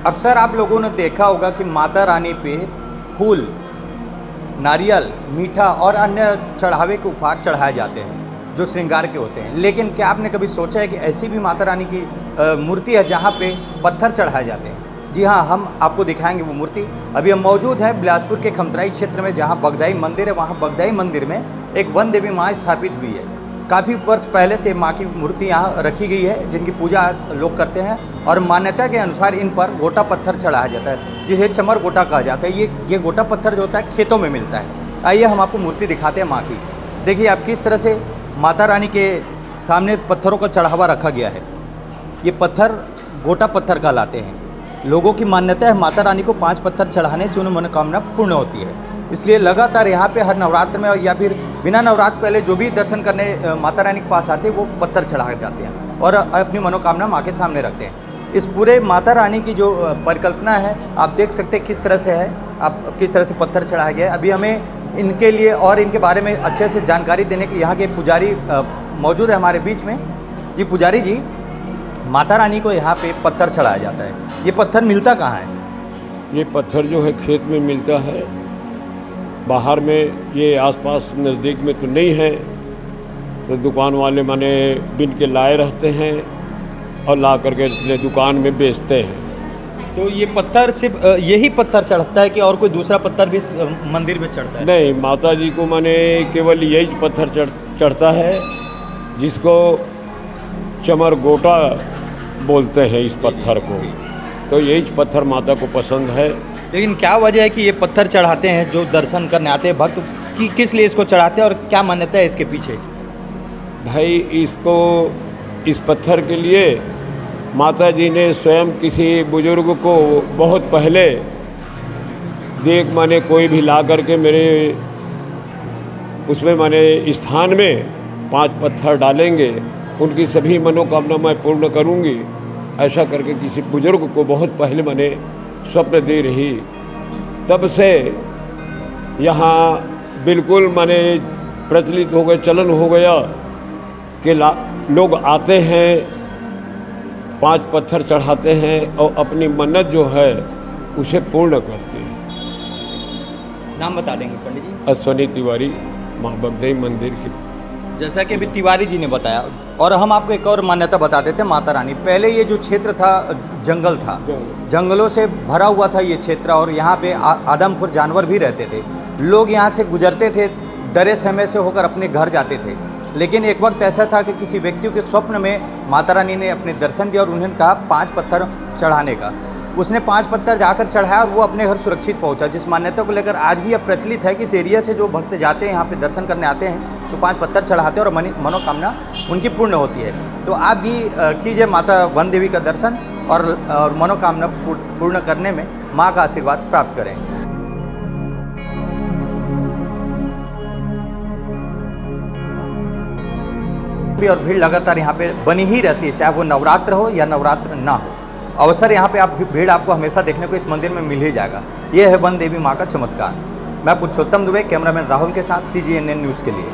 अक्सर आप लोगों ने देखा होगा कि माता रानी पे फूल, नारियल, मीठा और अन्य चढ़ावे के उपहार चढ़ाए जाते हैं जो श्रृंगार के होते हैं। लेकिन क्या आपने कभी सोचा है कि ऐसी भी माता रानी की मूर्ति है जहाँ पे पत्थर चढ़ाए जाते हैं? जी हाँ, हम आपको दिखाएंगे वो मूर्ति। अभी हम मौजूद हैं बिलासपुर के खमतराई क्षेत्र में, जहाँ बगदाई मंदिर है। वहाँ बगदाई मंदिर में एक वन देवी माँ स्थापित हुई है। काफ़ी वर्ष पहले से माँ की मूर्ति यहाँ रखी गई है, जिनकी पूजा लोग करते हैं और मान्यता के अनुसार इन पर गोटा पत्थर चढ़ाया जाता है, जिसे चमर गोटा कहा जाता है। ये गोटा पत्थर जो होता है खेतों में मिलता है। आइए हम आपको मूर्ति दिखाते हैं माँ की। देखिए आप किस तरह से माता रानी के सामने पत्थरों का चढ़ावा रखा गया है। ये पत्थर गोटा पत्थर कहलाते हैं। लोगों की मान्यता है माता रानी को 5 पत्थर चढ़ाने से उन्हें मनोकामना पूर्ण होती है। इसलिए लगातार यहाँ पे हर नवरात्र में या फिर बिना नवरात्र पहले जो भी दर्शन करने माता रानी के पास आते हैं वो पत्थर चढ़ा जाते हैं और अपनी मनोकामना माँ के सामने रखते हैं। इस पूरे माता रानी की जो परिकल्पना है आप देख सकते हैं किस तरह से है, आप किस तरह से पत्थर चढ़ाया गया है। अभी हमें इनके लिए और इनके बारे में अच्छे से जानकारी देने के लिए यहाँ के पुजारी मौजूद है हमारे बीच में। जी पुजारी जी, माता रानी को यहाँ पे पत्थर चढ़ाया जाता है, ये पत्थर मिलता कहाँ है? ये पत्थर जो है खेत में मिलता है, बाहर में ये आसपास नज़दीक में तो नहीं है, तो दुकान वाले माने बिन के लाए रहते हैं और ला करके अपने दुकान में बेचते हैं। तो ये पत्थर सिर्फ यही पत्थर चढ़ता है कि और कोई दूसरा पत्थर भी मंदिर में चढ़ता है? नहीं, माता जी को माने केवल यही पत्थर चढ़ता है, जिसको चमर गोटा बोलते हैं इस पत्थर को। तो यही पत्थर माता को पसंद है। लेकिन क्या वजह है कि ये पत्थर चढ़ाते हैं जो दर्शन करने आते हैं भक्त, कि किस लिए इसको चढ़ाते हैं और क्या मान्यता है इसके पीछे? भाई इसको, इस पत्थर के लिए माता जी ने स्वयं किसी बुजुर्ग को बहुत पहले देख माने कोई भी ला करके मेरे उसमें माने स्थान में 5 पत्थर डालेंगे, उनकी सभी मनोकामना मैं पूर्ण करूंगी, ऐसा करके किसी बुजुर्ग को बहुत पहले मैंने स्वप्न दे रही। तब से यहाँ बिल्कुल माने प्रचलित हो गए, चलन हो गया कि लोग आते हैं, 5 पत्थर चढ़ाते हैं और अपनी मन्नत जो है उसे पूर्ण करते हैं। नाम बता देंगे पंडित जी? अश्वनी तिवारी, माँ बगदाई मंदिर की। जैसा कि अभी तिवारी जी ने बताया, और हम आपको एक और मान्यता बता देते हैं माता रानी। पहले ये जो क्षेत्र था जंगल था, जंगलों से भरा हुआ था ये क्षेत्र, और यहाँ पे आदमखोर जानवर भी रहते थे। लोग यहाँ से गुजरते थे, डरे समय से होकर अपने घर जाते थे। लेकिन एक वक्त ऐसा था कि किसी व्यक्ति के स्वप्न में माता रानी ने अपने दर्शन दिया और उन्होंने कहा 5 पत्थर चढ़ाने का। उसने 5 पत्थर जाकर चढ़ाया और वो अपने घर सुरक्षित पहुंचा। जिस मान्यता को लेकर आज भी अब प्रचलित है कि इस एरिया से जो भक्त जाते हैं यहाँ पे दर्शन करने आते हैं तो 5 पत्थर चढ़ाते हैं और मनोकामना उनकी पूर्ण होती है। तो आप भी कीजिए माता वन देवी का दर्शन और मनोकामना पूर्ण करने में माँ का आशीर्वाद प्राप्त करें। और भीड़ लगातार यहाँ पे बनी ही रहती है, चाहे वो नवरात्र हो या नवरात्र ना हो। अवसर यहाँ पे भीड़ आपको हमेशा देखने को इस मंदिर में मिल ही जाएगा। ये है वन देवी माँ का चमत्कार। मैं पुरुषोत्तम दुबे, कैमरामैन राहुल के साथ CGNN न्यूज़ के लिए।